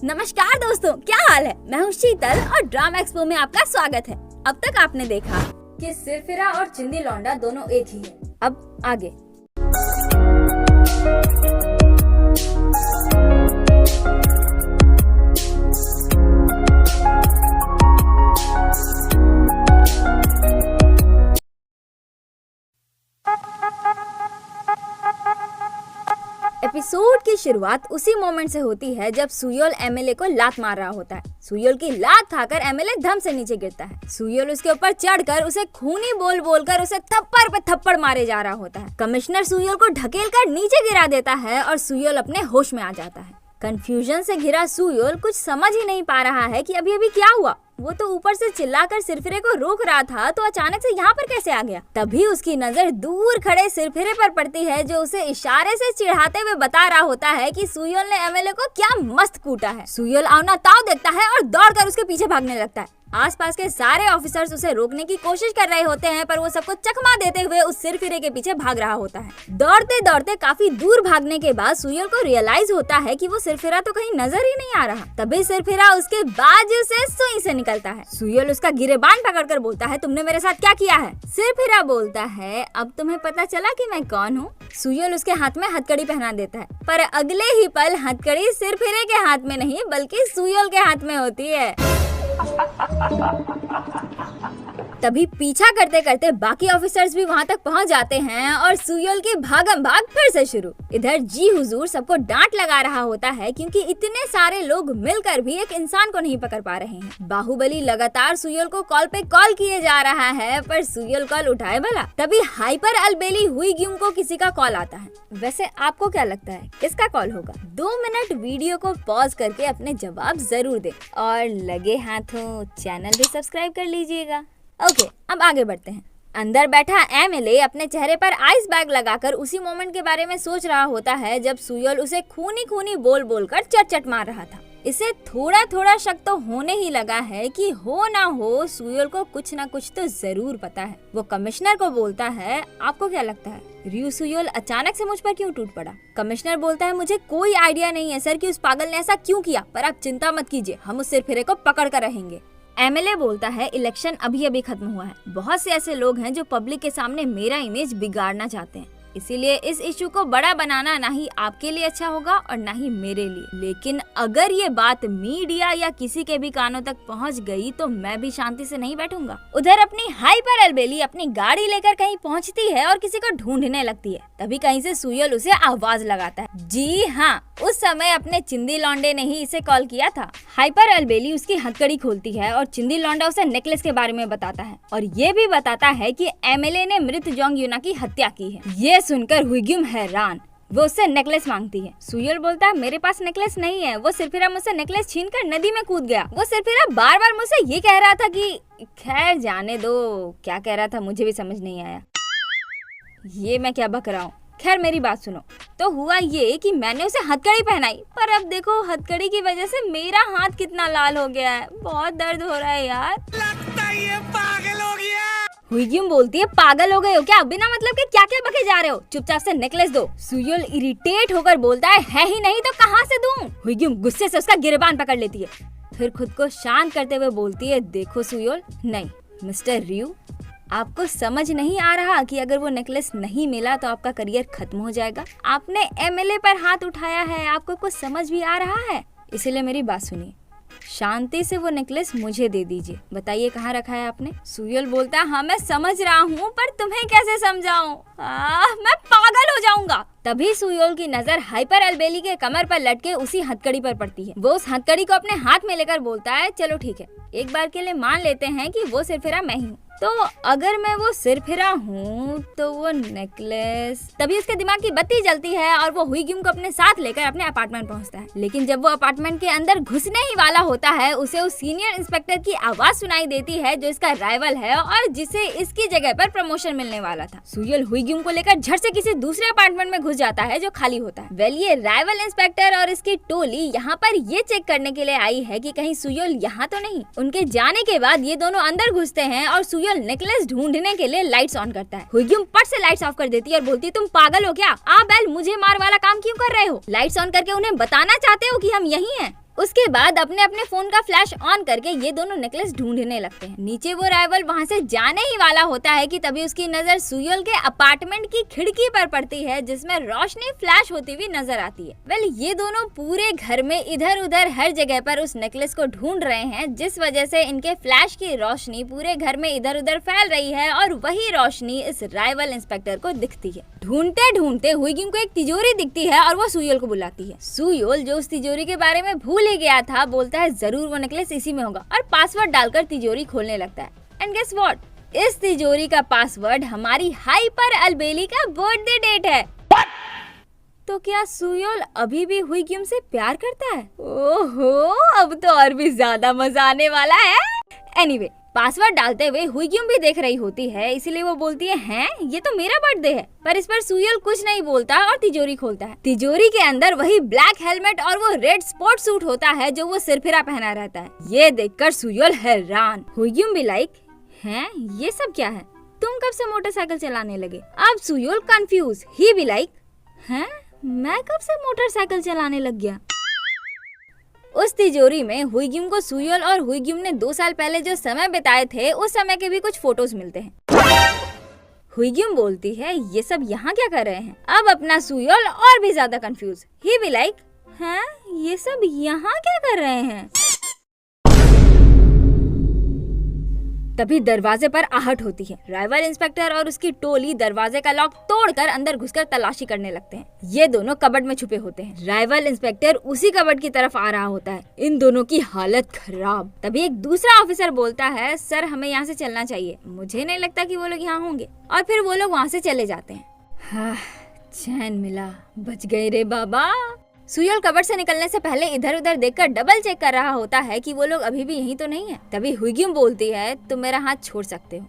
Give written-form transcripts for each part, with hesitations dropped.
नमस्कार दोस्तों, क्या हाल है। मैं हूँ शीतल और ड्रामा एक्सपो में आपका स्वागत है। अब तक आपने देखा कि सिरफिरा और चिंदी लौंडा दोनों एक ही है। अब आगे एपिसोड की शुरुआत उसी मोमेंट से होती है जब सुयोल एमएलए को लात मार रहा होता है। सुयोल की लात खाकर एमएलए धम से नीचे गिरता है। सुयोल उसके ऊपर चढ़कर उसे खूनी बोल बोलकर उसे थप्पड़ पे थप्पड़ मारे जा रहा होता है। कमिश्नर सुयोल को ढकेल कर नीचे गिरा देता है और सुयोल अपने होश में आ जाता है। कंफ्यूजन से घिरा सुयोल कुछ समझ ही नहीं पा रहा है कि अभी अभी क्या हुआ। वो तो ऊपर से चिल्लाकर सिरफिरे को रोक रहा था, तो अचानक से यहाँ पर कैसे आ गया। तभी उसकी नजर दूर खड़े सिरफिरे पर पड़ती है, जो उसे इशारे से चिढ़ाते हुए बता रहा होता है कि सुयोल ने एमएलए को क्या मस्त कूटा है। सुयोल आवना ताव देखता है और दौड़कर उसके पीछे भागने लगता है। आसपास के सारे ऑफिसर्स उसे रोकने की कोशिश कर रहे होते हैं, पर वो सबको चकमा देते हुए उस सिरफिरे के पीछे भाग रहा होता है। दौड़ते दौड़ते काफी दूर भागने के बाद सुयोल को रियलाइज होता है कि वो सिरफिरा तो कहीं नजर ही नहीं आ रहा। तभी सिरफिरा उसके बाजू से सुई से निकलता है। सुयोल उसका गिरेबान पकड़कर बोलता है, तुमने मेरे साथ क्या किया है। सिरफिरा बोलता है, अब तुम्हें पता चला कि मैं कौन हूँ। सुयोल उसके हाथ में हथकड़ी पहना देता है, पर अगले ही पल हथकड़ी सिरफिरे के हाथ में नहीं बल्कि सुयोल के हाथ में होती है। तभी पीछा करते करते बाकी ऑफिसर्स भी वहां तक पहुंच जाते हैं और सुयोल की भागम भाग फिर से शुरू। इधर जी हुजूर सबको डांट लगा रहा होता है, क्योंकि इतने सारे लोग मिलकर भी एक इंसान को नहीं पकड़ पा रहे हैं। बाहुबली लगातार सुयोल को कॉल पे कॉल किए जा रहा है, पर सुयोल कॉल उठाए भला। तभी हाइपर अलबेली हुईग्यूम को किसी का कॉल आता है। वैसे आपको क्या लगता है किसका कॉल होगा? 2 मिनट वीडियो को पॉज करके अपने जवाब जरूर दे और लगे हाथों चैनल भी सब्सक्राइब कर लीजिएगा। ओके, अब आगे बढ़ते हैं। अंदर बैठा एमएलए अपने चेहरे पर आइस बैग लगाकर उसी मोमेंट के बारे में सोच रहा होता है जब सुयोल उसे खूनी खूनी बोल बोलकर चट मार रहा था। इसे थोड़ा थोड़ा शक तो होने ही लगा है कि हो ना हो सुयोल को कुछ ना कुछ तो जरूर पता है। वो कमिश्नर को बोलता है, आपको क्या लगता है रियू सुयोल अचानक से मुझ पर क्यों टूट पड़ा? कमिश्नर बोलता है, मुझे कोई आइडिया नहीं है सर कि उस पागल ने ऐसा क्यों किया, पर आप चिंता मत कीजिए, हम उस सिरफिरे को पकड़ कर रहेंगे। एमएलए बोलता है, इलेक्शन अभी अभी खत्म हुआ है, बहुत से ऐसे लोग हैं जो पब्लिक के सामने मेरा इमेज बिगाड़ना चाहते हैं, इसीलिए इस इशू को बड़ा बनाना ना ही आपके लिए अच्छा होगा और ना ही मेरे लिए। लेकिन अगर ये बात मीडिया या किसी के भी कानों तक पहुंच गई तो मैं भी शांति से नहीं बैठूंगा। उधर अपनी हाइपर अलबेली अपनी गाड़ी लेकर कहीं पहुंचती है और किसी को ढूंढने लगती है। तभी कहीं से सुयोल उसे आवाज लगाता है। जी हाँ, उस समय अपने चिंदी लौंडे ने ही इसे कॉल किया था। हाइपर अलबेली उसकी हथकड़ी खोलती है और चिंदी लौंडा उसे नेकलेस के बारे में बताता है और ये भी बताता है कि एमएलए ने मृत जोंग यूना की हत्या की है। ये सुनकर हुईग्यूम हैरान, वो उससे नेकलेस मांगती है। सुयोल बोलता है, मेरे पास नेकलेस नहीं है, वो सिरफिरा मुझसे नेकलेस छीनकर नदी में कूद गया। वो सिरफिरा बार बार मुझसे ये कह रहा था कि खैर जाने दो, क्या कह रहा था मुझे भी समझ नहीं आया, ये मैं क्या बक रहा हूँ। खैर मेरी बात सुनो। तो हुआ ये कि मैंने उसे हथकड़ी पहनाई, पर अब देखो हथकड़ी की वजह से मेरा हाथ कितना लाल हो गया है, बहुत दर्द हो रहा है यार। लगता है ये पागल हो गया। हुईग्यूम बोलती है, पागल हो गए हो क्या? बिना मतलब के क्या क्या बके जा रहे हो, चुपचाप से नेकलेस दो। सुयोल इरिटेट होकर बोलता है ही नहीं तो कहाँ से दूं? हुईग्यूम गुस्से से उसका गिरबान पकड़ लेती है, फिर खुद को शांत करते हुए बोलती है, देखो सुयोल, नहीं मिस्टर रियू, आपको समझ नहीं आ रहा कि अगर वो नेकलेस नहीं मिला तो आपका करियर खत्म हो जाएगा। आपने एमएलए पर हाथ उठाया है, आपको कुछ समझ भी आ रहा है, इसीलिए मेरी बात सुनिए, शांति से वो नेकलेस मुझे दे दीजिए। बताइए कहाँ रखा है आपने? सुयोल बोलता है, हाँ मैं समझ रहा हूँ, पर तुम्हें कैसे समझाऊं? मैं पागल हो जाऊंगा। तभी सुयोल की नजर हाइपर अलबेली के कमर पर लटके उसी हथकड़ी पर पड़ती है। वो उस हथकड़ी को अपने हाथ में लेकर बोलता है, चलो ठीक है, एक बार के लिए मान लेते हैं कि वो सिरफिरा मैं ही हूँ, तो अगर मैं वो सिरफिरा हूँ तो वो नेकलेस। तभी उसके दिमाग की बत्ती जलती है और वो हुईग्यूम को अपने साथ लेकर अपने अपार्टमेंट पहुँचता है। लेकिन जब वो अपार्टमेंट के अंदर घुसने ही वाला होता है, उसे उस सीनियर इंस्पेक्टर की आवाज सुनाई देती है जो इसका राइवल है और जिसे इसकी जगह पर प्रमोशन मिलने वाला था। सुयोल हुईग्यूम को लेकर झट से किसी दूसरे अपार्टमेंट में घुस जाता है जो खाली होता है। वेल, ये राइवल इंस्पेक्टर और इसकी टोली यहाँ पर ये चेक करने के लिए आई है कि कहीं सुयोल यहाँ तो नहीं। उनके जाने के बाद ये दोनों अंदर घुसते हैं और सुयोल नेकलेस ढूंढने के लिए लाइट्स ऑन करता है। हुईग्यूम पट से लाइट्स ऑफ कर देती है और बोलती है, तुम पागल हो क्या? आप बेल मुझे मार वाला काम क्यों कर रहे हो? लाइट्स ऑन करके उन्हें बताना चाहते हो कि हम यही हैं। उसके बाद अपने अपने फोन का फ्लैश ऑन करके ये दोनों नेकलेस ढूंढने लगते हैं। नीचे वो राइवल वहाँ से जाने ही वाला होता है कि तभी उसकी नजर सुयोल के अपार्टमेंट की खिड़की पर पड़ती है, जिसमें रोशनी फ्लैश होती हुई नजर आती है। वेल, ये दोनों पूरे घर में इधर उधर हर जगह पर उस नेकलेस को ढूंढ रहे हैं, जिस वजह से इनके फ्लैश की रोशनी पूरे घर में इधर उधर फैल रही है और वही रोशनी इस राइवल इंस्पेक्टर को दिखती है। ढूंढते ढूंढते हुईगिम को एक तिजोरी दिखती है और वो सुयोल को बुलाती है। सुयोल, जो उस तिजोरी के बारे में भूल ही गया था, बोलता है जरूर वो नेकलेस इसी में होगा और पासवर्ड डालकर तिजोरी खोलने लगता है। एंड गेस व्हाट, इस तिजोरी का पासवर्ड हमारी हाइपर अल्बेली का बर्थडे डेट है। तो क्या सुयोल अभी भी हुईगिम से प्यार करता है? ओहो, अब तो और भी ज्यादा मजा आने वाला है। एनीवे, पासवर्ड डालते हुए हुईगिम भी देख रही होती है, इसीलिए वो बोलती है, हैं, ये तो मेरा बर्थडे है। पर इस पर सुयोल कुछ नहीं बोलता और तिजोरी खोलता है। तिजोरी के अंदर वही ब्लैक हेलमेट और वो रेड स्पोर्ट सूट होता है जो वो सिरफिरा पहना रहता है। ये देखकर सुयोल हैरान। हुईगिम भी लाइक, हैं, ये सब क्या है? तुम कब से मोटरसाइकिल चलाने लगे? अब सुयोल कंफ्यूज। ही भी लाइक, हैं, मैं कब से मोटरसाइकिल चलाने लग गया? उस तिजोरी में हुईगिम को सुयोल और हुईगिम ने 2 साल पहले जो समय बिताए थे, उस समय के भी कुछ फोटोज मिलते हैं। हुईगिम बोलती है, ये सब यहाँ क्या कर रहे हैं? अब अपना सुयोल और भी ज्यादा कंफ्यूज। ही भी लाइक, हैं, ये सब यहाँ क्या कर रहे हैं? तभी दरवाजे पर आहट होती है। राइवल इंस्पेक्टर और उसकी टोली दरवाजे का लॉक तोड़कर अंदर घुसकर तलाशी करने लगते हैं। ये दोनों कबर्ड में छुपे होते हैं। राइवल इंस्पेक्टर उसी कबर्ड की तरफ आ रहा होता है। इन दोनों की हालत खराब। तभी एक दूसरा ऑफिसर बोलता है, सर, हमें यहाँ से चलना चाहिए। मुझे नहीं लगता कि वो लोग यहाँ होंगे। और फिर वो लोग वहाँ से चले जाते हैं। हाँ, चैन मिला, बच गए रे बाबा। सुयोल कबर्ड से निकलने से पहले इधर उधर देखकर डबल चेक कर रहा होता है कि वो लोग अभी भी यहीं तो नहीं है। तभी हुईगिम बोलती है, तुम मेरा हाथ छोड़ सकते हो।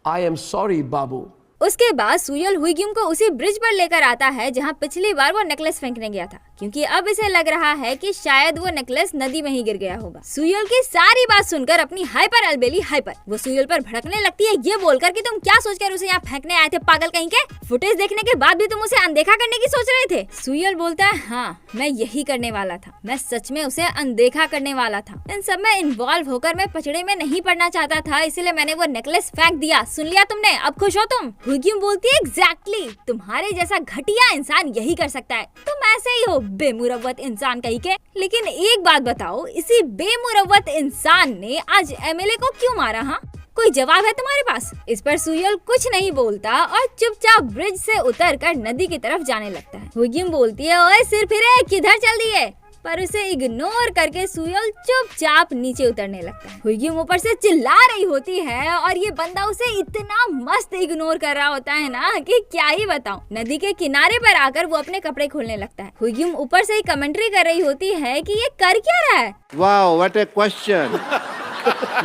I am sorry, बाबू। उसके बाद सुयोल हुईगिम को उसी ब्रिज पर लेकर आता है जहाँ पिछली बार वो नेकलेस फेंकने गया था, क्योंकि अब इसे लग रहा है कि शायद वो नेकलेस नदी में ही गिर गया होगा। सुयोल की सारी बात सुनकर अपनी हाइपर अल्बेली हाइपर वो सुयोल पर भड़कने लगती है, ये बोलकर कि तुम क्या सोचकर उसे यहाँ फेंकने आए थे, पागल कहीं के? फुटेज देखने के बाद भी तुम उसे अनदेखा करने की सोच रहे थे? सुयोल बोलता है, हाँ, मैं यही करने वाला था। मैं सच में उसे अनदेखा करने वाला था। इन सब में इन्वॉल्व होकर मैं पचड़े में नहीं पड़ना चाहता था, इसलिए मैंने वो नेकलेस फेंक दिया। सुन लिया तुमने? अब खुश हो तुम? हुईगिम बोलती है, एग्जैक्टली, तुम्हारे जैसा घटिया इंसान यही कर सकता है। तुम ऐसे ही हो, बेमुरव्वत इंसान कहीं के। लेकिन एक बात बताओ, इसी बेमुरव्वत इंसान ने आज एमएलए को क्यों मारा? हाँ, कोई जवाब है तुम्हारे पास? इस पर सुयोल कुछ नहीं बोलता और चुपचाप ब्रिज से उतरकर नदी की तरफ जाने लगता है। हुईगिम बोलती है, ओए सिर फिरे, किधर चल दिए? पर उसे इग्नोर करके सुयोल चुपचाप नीचे उतरने लगता है। हुईगिम ऊपर से चिल्ला रही होती है और ये बंदा उसे इतना मस्त इग्नोर कर रहा होता है ना कि क्या ही बताऊं। नदी के किनारे पर आकर वो अपने कपड़े खोलने लगता है। हुईगिम ऊपर से ही कमेंट्री कर रही होती है कि ये कर क्या रहा है। वाह, व्हाट ए क्वेश्चन।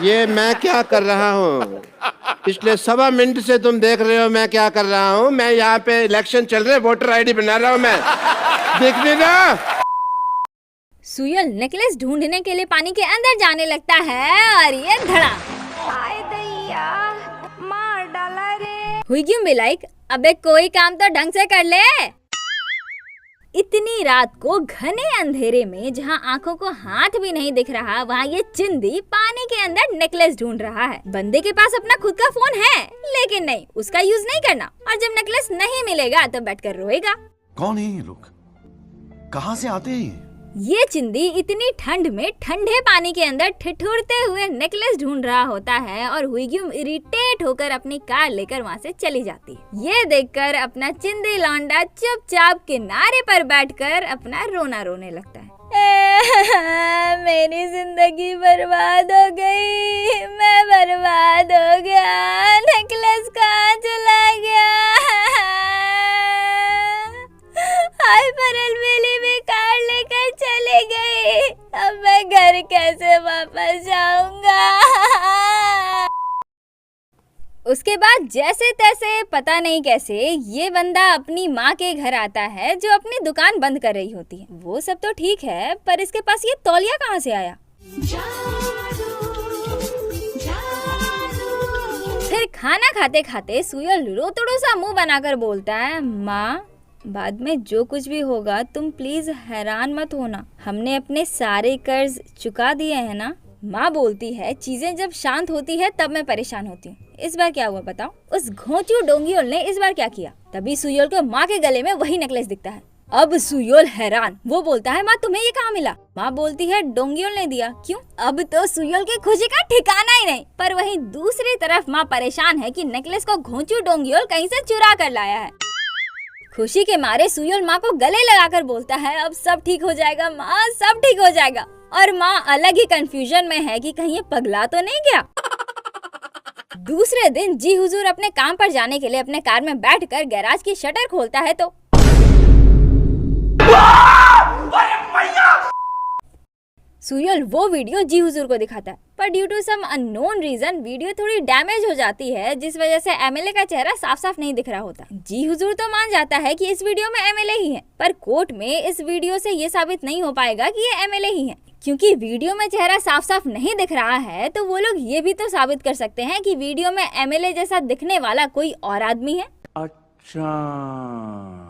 ये मैं क्या कर रहा हूँ? पिछले 1.25 मिनट से तुम देख रहे हो मैं क्या कर रहा हूँ। मैं यहाँ पे इलेक्शन चल रहे, वोटर आईडी बना रहा हूँ मैं। देखने ना। सुयोल नेकलेस ढूंढने के लिए पानी के अंदर जाने लगता है और ये धड़ा, हाय दैया, मार डाला रे। हुईगिम भी लाइक, अबे कोई काम तो ढंग से कर ले। इतनी रात को घने अंधेरे में जहाँ आंखों को हाथ भी नहीं दिख रहा, वहाँ ये चिंदी पानी के अंदर नेकलेस ढूंढ रहा है। बंदे के पास अपना खुद का फोन है, लेकिन नहीं, उसका यूज नहीं करना। और जब नेकलेस नहीं मिलेगा तो बैठकर रोएगा। कौन है ये लोग? कहाँ से आते हैं? ये चिंदी इतनी ठंड में ठंडे पानी के अंदर ठिठुरते हुए नेकलेस ढूंढ रहा होता है और हुईगिम इरिटेट होकर अपनी कार लेकर वहाँ से चली जाती है। ये देखकर अपना चिंदी लौंडा चुपचाप किनारे पर बैठकर अपना रोना रोने लगता है। मेरी जिंदगी बर्बाद हो गई, मैं बर्बाद हो गया, नेकलेस कहाँ चला गया? हाइपर अल्बेली में कार लेकर चली गई, अब मैं घर कैसे वापस जाऊंगा? उसके बाद जैसे तैसे पता नहीं कैसे ये बंदा अपनी माँ के घर आता है जो अपनी दुकान बंद कर रही होती है। वो सब तो ठीक है, पर इसके पास ये तौलिया कहाँ से आया? फिर खाना खाते खाते सुयोल रोतड़ो सा मुंह बनाकर बोलता है, माँ बाद में जो कुछ भी होगा तुम प्लीज हैरान मत होना, हमने अपने सारे कर्ज चुका दिए हैं ना। माँ बोलती है चीजें जब शांत होती है तब मैं परेशान होती हूँ। इस बार क्या हुआ बताओ? उस घोंचू डोंगियोल ने इस बार क्या किया? तभी सुयोल को माँ के गले में वही नेकलेस दिखता है। अब सुयोल हैरान, वो बोलता है माँ तुम्हें ये कहाँ मिला? माँ बोलती है डोंगियोल ने दिया। क्यों? अब तो सुयोल की खुशी का ठिकाना ही नहीं। पर वहीं दूसरी तरफ माँ परेशान है कि नेकलेस को घोंचू डोंगियोल कहीं से चुरा कर लाया है। खुशी के मारे सुयोल माँ को गले लगाकर बोलता है अब सब ठीक हो जाएगा माँ, सब ठीक हो जाएगा। और माँ अलग ही कंफ्यूजन में है कि कहीं ये पगला तो नहीं गया। दूसरे दिन जी हुजूर अपने काम पर जाने के लिए अपने कार में बैठकर गैराज की शटर खोलता है तो सुयोल वो वीडियो जी हुजूर को दिखाता है, पर due to some unknown reason video थोड़ी डैमेज हो जाती है, जिस वजह से एमएलए का चेहरा साफ साफ नहीं दिख रहा होता। जी हुजूर तो मान जाता है कि इस वीडियो में एमएलए ही है, पर कोर्ट में इस वीडियो से ये साबित नहीं हो पाएगा कि ये एमएलए ही है, क्योंकि वीडियो में चेहरा साफ साफ नहीं दिख रहा है। तो वो लोग ये भी तो साबित कर सकते हैं कि वीडियो में एमएलए जैसा दिखने वाला कोई और आदमी है। अच्छा,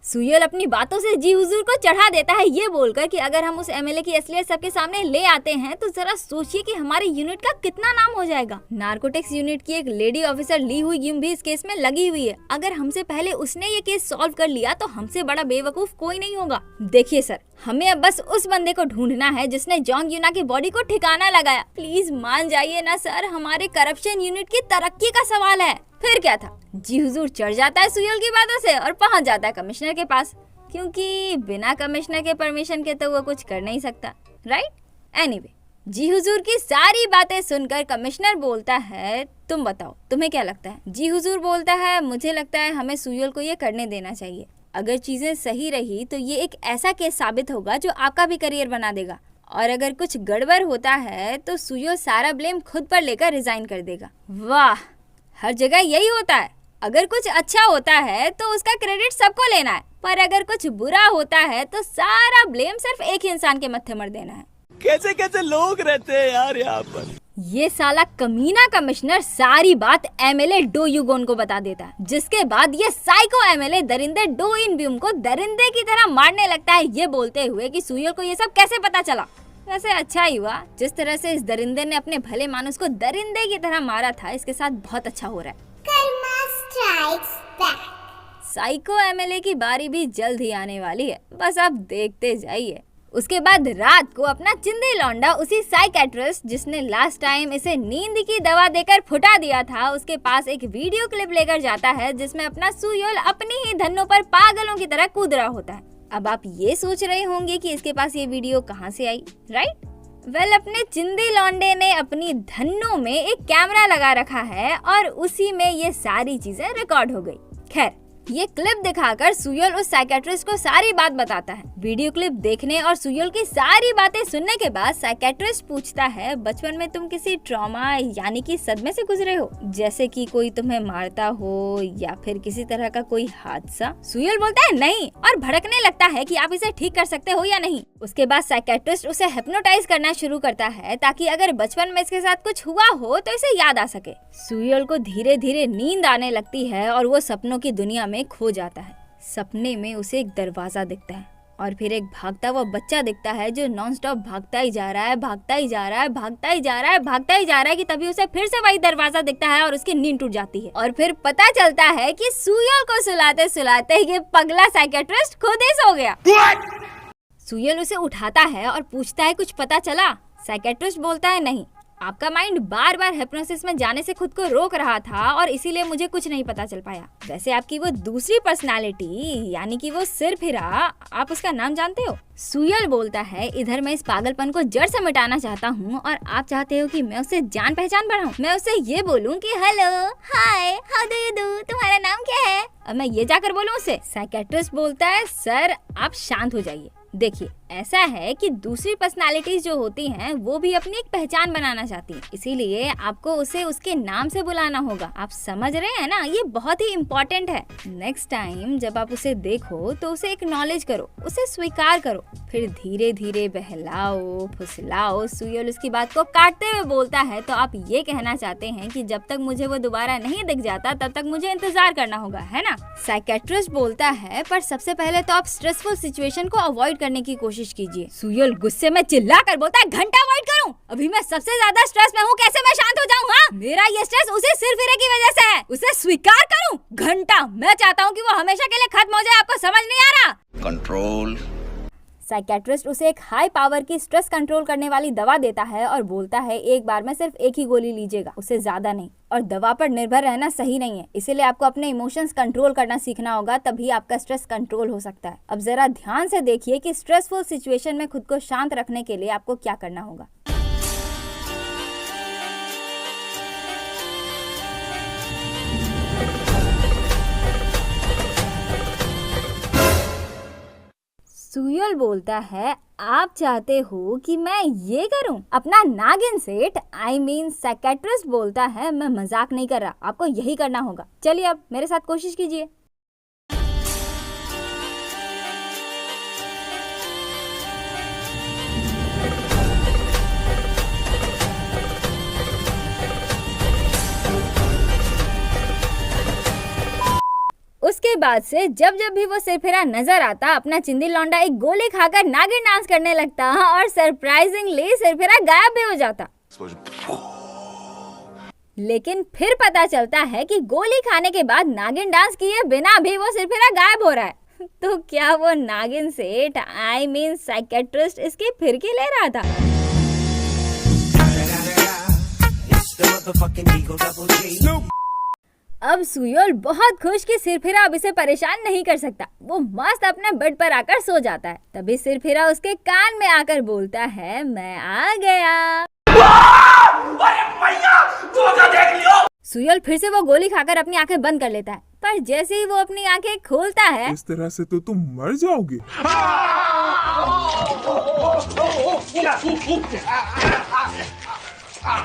सुयोल अपनी बातों से जी हुजूर को चढ़ा देता है, ये बोलकर कि अगर हम उस एमएलए की असलियत सबके सामने ले आते हैं तो जरा सोचिए कि हमारे यूनिट का कितना नाम हो जाएगा। नारकोटिक्स यूनिट की एक लेडी ऑफिसर ली हुई गिम भी इस केस में लगी हुई है। अगर हमसे पहले उसने ये केस सॉल्व कर लिया तो हमसे बड़ा बेवकूफ कोई नहीं होगा। देखिए सर, हमें अब बस उस बंदे को ढूंढना है जिसने जोंग यूना की बॉडी को ठिकाना लगाया। प्लीज मान जाइए ना सर, हमारे करप्शन यूनिट की तरक्की का सवाल है। फिर क्या था, जी हुजूर चढ़ जाता है सुयोल की बातों से और पहुंच जाता है कमिश्नर के पास, क्योंकि बिना कमिश्नर के परमिशन के तो वो कुछ कर नहीं सकता, राइट। एनीवे, जी हुजूर की सारी बातें सुनकर कमिश्नर बोलता है तुम बताओ तुम्हें क्या लगता है? जी हुजूर बोलता है मुझे लगता है हमें सुयोल को ये करने देना चाहिए। अगर चीजें सही रही तो ये एक ऐसा केस साबित होगा जो आपका भी करियर बना देगा, और अगर कुछ गड़बड़ होता है तो सुयोल सारा ब्लेम खुद पर लेकर रिजाइन कर देगा। वाह, हर जगह यही होता है, अगर कुछ अच्छा होता है तो उसका क्रेडिट सबको लेना है, पर अगर कुछ बुरा होता है तो सारा ब्लेम सिर्फ एक ही इंसान के मत्थे मर देना है। कैसे कैसे लोग रहते हैं यार यहाँ पर। ये साला कमीना कमिश्नर सारी बात एमएलए डो युगोन को बता देता है, जिसके बाद ये साइको एमएलए दरिंदे डो इन ब्यूम को दरिंदे की तरह मारने लगता है, ये बोलते हुए कि सुयोल को ये सब कैसे पता चला। वैसे अच्छा ही हुआ, जिस तरह से इस दरिंदे ने अपने भले मानुस को दरिंदे की तरह मारा था, इसके साथ बहुत अच्छा हो रहा है। साइको एमएलए की बारी भी जल्द ही आने वाली है, बस आप देखते जाइए। उसके बाद रात को अपना चिंदी लौंडा उसी साइकेट्रिस्ट जिसने लास्ट टाइम इसे नींद की दवा देकर फुटा दिया था, उसके पास एक वीडियो क्लिप लेकर जाता है जिसमें अपना सुयोल अपनी ही धन्नों पर पागलों की तरह कूद रहा होता है। अब आप ये सोच रहे होंगे कि इसके पास ये वीडियो कहाँ से आई, राइट? वेल, अपने चिंदी लौंडे ने अपनी धन्नों में एक कैमरा लगा रखा है और उसी में ये सारी चीजें रिकॉर्ड हो गई। खैर, ये क्लिप दिखाकर सुयोल उस साइकेट्रिस्ट को सारी बात बताता है। वीडियो क्लिप देखने और सुयोल की सारी बातें सुनने के बाद साइकेट्रिस्ट पूछता है बचपन में तुम किसी ट्रॉमा यानी कि सदमे से गुजरे हो, जैसे कि कोई तुम्हें मारता हो या फिर किसी तरह का कोई हादसा? सुयोल बोलता है नहीं, और भड़कने लगता है कि आप इसे ठीक कर सकते हो या नहीं। उसके बाद साइकेट्रिस्ट उसे हिप्नोटाइज करना शुरू करता है ताकि अगर बचपन में इसके साथ कुछ हुआ हो तो इसे याद आ सके। सुयोल को धीरे धीरे नींद आने लगती है और वो सपनों की दुनिया में खो जाता है। सपने में उसे एक दरवाजा दिखता है और फिर एक भागता हुआ बच्चा दिखता है जो नॉन स्टॉप भागता ही जा रहा है, भागता ही जा रहा है, भागता ही जा रहा है, भागता ही जा रहा है कि तभी उसे फिर से वही दरवाजा दिखता है और उसकी नींद टूट जाती है। और फिर पता चलता है कि सुयोल को सुलाते सुलाते ये पगला साइकेट्रिस्ट खुद ही सो गया। सुयोल उसे उठाता है और पूछता है कुछ पता चला? साइकेट्रिस्ट बोलता है नहीं, आपका माइंड बार बार हिप्नोसिस में जाने से खुद को रोक रहा था और इसीलिए मुझे कुछ नहीं पता चल पाया। वैसे आपकी वो दूसरी पर्सनालिटी यानी कि वो सिर फिरा, आप उसका नाम जानते हो? सुयोल बोलता है इधर मैं इस पागलपन को जड़ से मिटाना चाहता हूँ और आप चाहते हो कि मैं उससे जान पहचान बढ़ाऊं। मैं उससे ये बोलूं कि hello, hi, how do you do, तुम्हारा नाम क्या है? अब मैं ये जाकर बोलूं उसे? साइकेट्रिस्ट बोलता है सर आप शांत हो जाइए, देखिए, ऐसा है कि दूसरी पर्सनालिटीज जो होती हैं वो भी अपनी एक पहचान बनाना चाहती हैं, इसीलिए आपको उसे उसके नाम से बुलाना होगा। आप समझ रहे हैं ना, ये बहुत ही इम्पोर्टेंट है। नेक्स्ट टाइम जब आप उसे देखो तो उसे एक्नॉलेज करो, उसे स्वीकार करो, फिर धीरे धीरे बहलाओ फुसलाओ। सुयोल उसकी बात को काटते हुए बोलता है, तो आप ये कहना चाहते हैं कि जब तक मुझे वो दोबारा नहीं दिख जाता तब तक मुझे इंतजार करना होगा, है ना? साइकेट्रिस्ट बोलता है, पर सबसे पहले तो आप स्ट्रेसफुल सिचुएशन को अवॉइड करने की कोशिश कीजिए। सुयोल गुस्से में चिल्ला कर बोलता है, घंटा अवॉइड करूं? अभी मैं सबसे ज्यादा स्ट्रेस में हूँ, कैसे मैं शांत हो जाऊँ? हाँ, मेरा ये स्ट्रेस उसे सिरफिरे की वजह से है, उसे स्वीकार करूं? घंटा, मैं चाहता हूँ कि वो हमेशा के लिए खत्म हो जाए, आपको समझ नहीं आ रहा? कंट्रोल। साइकेट्रिस्ट उसे एक हाई पावर की स्ट्रेस कंट्रोल करने वाली दवा देता है और बोलता है, एक बार में सिर्फ एक ही गोली लीजिएगा, उससे ज्यादा नहीं। और दवा पर निर्भर रहना सही नहीं है, इसीलिए आपको अपने इमोशंस कंट्रोल करना सीखना होगा, तभी आपका स्ट्रेस कंट्रोल हो सकता है। अब जरा ध्यान से देखिए कि स्ट्रेसफुल सिचुएशन में खुद को शांत रखने के लिए आपको क्या करना होगा। सुयोल बोलता है, आप चाहते हो कि मैं ये करूं? अपना नागिन सेठ साइकेट्रिस्ट बोलता है, मैं मजाक नहीं कर रहा, आपको यही करना होगा। चलिए अब मेरे साथ कोशिश कीजिए। उसके बाद से जब जब भी वो सिरफिरा नजर आता, अपना चिंदी लौंडा एक गोली खाकर नागिन डांस करने लगता और सरप्राइजिंगली सिरफिरा गायब भी हो जाता। लेकिन फिर पता चलता है कि गोली खाने के बाद नागिन डांस किए बिना भी वो सिरफिरा गायब हो रहा है। तो क्या वो नागिन सेठ साइकेट्रिस्ट इसकी फिरकी ले रहा था? अब सुयोल बहुत खुश कि सिरफिरा अब इसे परेशान नहीं कर सकता। वो मस्त अपने बेड पर आकर सो जाता है। तभी सिरफिरा उसके कान में आकर बोलता है, मैं आ गया। सुयोल फिर से वो गोली खाकर अपनी आंखें बंद कर लेता है, पर जैसे ही वो अपनी आंखें खोलता है, इस तरह से तो तुम मर जाओगे।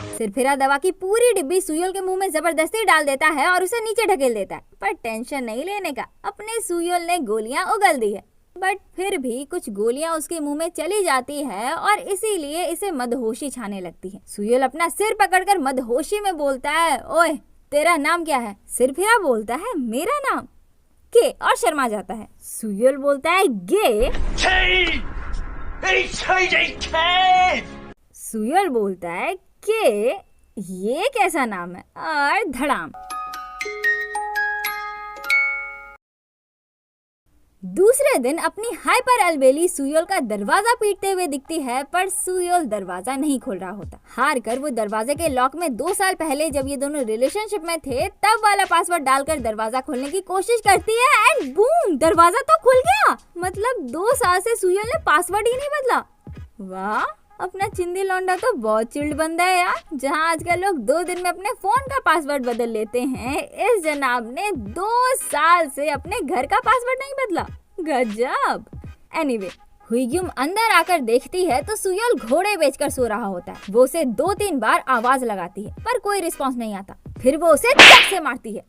सिरफिरा दवा की पूरी डिब्बी सुयोल के मुंह में जबरदस्ती डाल देता है और उसे नीचे ढकेल देता है। पर टेंशन नहीं लेने का, अपने सुयोल ने गोलियां उगल दी है। बट फिर भी कुछ गोलियां उसके मुंह में चली जाती है और इसीलिए इसे मदहोशी छाने लगती है। सुयोल अपना सिर पकड़कर मदहोशी में बोलता है, ओए तेरा नाम क्या है? सिरफिरा बोलता है, मेरा नाम के, और शर्मा जाता है। सुयोल बोलता है, गे। सुयोल बोलता है कि ये कैसा नाम है, और धड़ाम। दूसरे दिन अपनी हाइपर अलबेली सुयोल का दरवाजा पीटते हुए दिखती है, पर सुयोल दरवाजा नहीं खोल रहा होता। हार कर वो दरवाजे के लॉक में 2 साल पहले जब ये दोनों रिलेशनशिप में थे तब वाला पासवर्ड डालकर दरवाजा खोलने की कोशिश करती है एंड बूम, दरवाजा तो खुल गया। मतलब 2 साल से सुयोल ने पासवर्ड ही नहीं बदला। वाह, अपना चिंदी लौंडा तो बहुत चिल्ड बंदा है यार। जहां आजकल लोग 2 दिन में अपने फोन का पासवर्ड बदल लेते हैं, इस जनाब ने 2 साल से अपने घर का पासवर्ड नहीं बदला। गजब। एनीवे, हुईग्यूम अंदर आकर देखती है तो सुयोल घोड़े बेचकर सो रहा होता है। वो उसे 2-3 बार आवाज लगाती है पर कोई रिस्पॉन्स नहीं आता। फिर वो उसे चक से मारती है।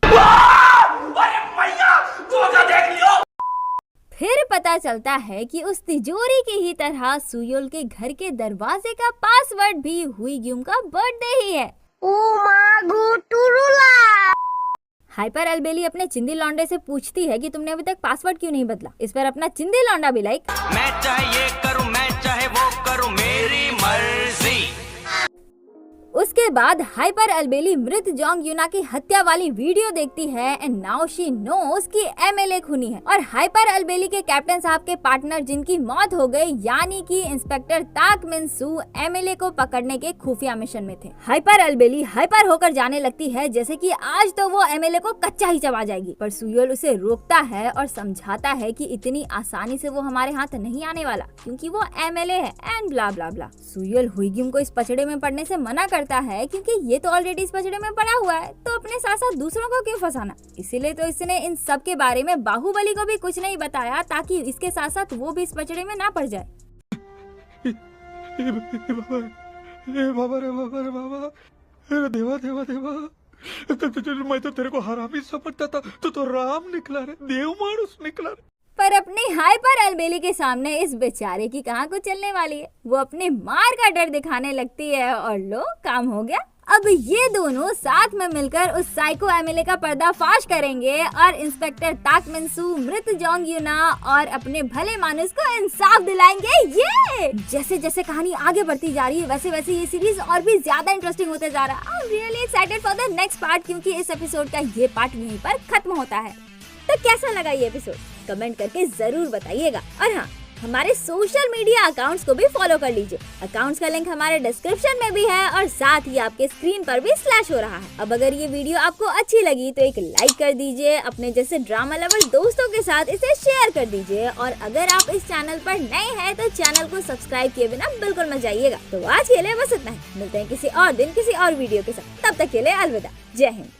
फिर पता चलता है कि उस तिजोरी की ही तरह सुयोल के घर के दरवाजे का पासवर्ड भी हुईग्यूम का बर्थडे ही है। हाइपर अलबेली अपने चिंदी लौंडे से पूछती है कि तुमने अभी तक पासवर्ड क्यों नहीं बदला। इस पर अपना चिंदी लौंडा भी लाइक, मैं चाहे ये करूं, मैं चाहे वो करूं, मेरी मर्जी। उसके बाद हाइपर अलबेली मृत जोंग यूना की हत्या वाली वीडियो देखती है एंड नाउ शी नोस कि एमएलए खूनी है और हाइपर अलबेली के कैप्टन साहब के पार्टनर जिनकी मौत हो गई यानी कि इंस्पेक्टर ताक मिन सू एमएलए को पकड़ने के खुफिया मिशन में थे। हाइपर अलबेली हाइपर होकर जाने लगती है जैसे कि आज तो वो एमएलए को कच्चा ही चबा जाएगी, पर सुयोल उसे रोकता है और समझाता है कि इतनी आसानी से वो हमारे हाथ नहीं आने वाला क्योंकि वो एमएलए है एंड ब्ला ब्ला ब्ला। सुयोल हुईग्यूम को इस पचड़े में पड़ने से मना करता है है क्योंकि ये तो ऑलरेडी इस पचड़े में पड़ा हुआ है, तो अपने साथ साथ दूसरों को क्यों फंसाना। इसीलिए तो इसने इन सब के बारे में बाहुबली को भी कुछ नहीं बताया, ताकि इसके साथ साथ वो भी इस पचड़े में ना पड़ जाए। मैं तो तेरे को हरामी समझता था, तो राम निकला रे, देव मानुस निकला रे। पर अपनी हाइपर अलबेली के सामने इस बेचारे की कहाँ कुछ चलने वाली है। वो अपने मार का डर दिखाने लगती है और लो काम हो गया। अब ये दोनों साथ में मिलकर उस साइको एमएलए का पर्दाफाश करेंगे और इंस्पेक्टर ताक मिनसू, मृत जोंग यूना और अपने भले मानुस को इंसाफ दिलाएंगे। ये जैसे जैसे कहानी आगे बढ़ती जा रही है वैसे वैसे ये सीरीज और भी ज्यादा इंटरेस्टिंग होते जा रहा है। I am really excited for the next part, क्योंकि इस एपिसोड का ये पार्ट यहीं पर खत्म होता है। तो कैसा लगा ये एपिसोड कमेंट करके जरूर बताइएगा। और हाँ, हमारे सोशल मीडिया अकाउंट्स को भी फॉलो कर लीजिए। अकाउंट्स का लिंक हमारे डिस्क्रिप्शन में भी है और साथ ही आपके स्क्रीन पर भी फ्लैश हो रहा है। अब अगर ये वीडियो आपको अच्छी लगी तो एक लाइक कर दीजिए, अपने जैसे ड्रामा लवर दोस्तों के साथ इसे शेयर कर दीजिए, और अगर आप इस चैनल पर नए हैं तो चैनल को सब्सक्राइब किए बिना बिल्कुल मत जाइएगा। तो आज के लिए बस इतना ही, मिलते हैं किसी और दिन किसी और वीडियो के साथ। तब तक के लिए अलविदा, जय हिंद।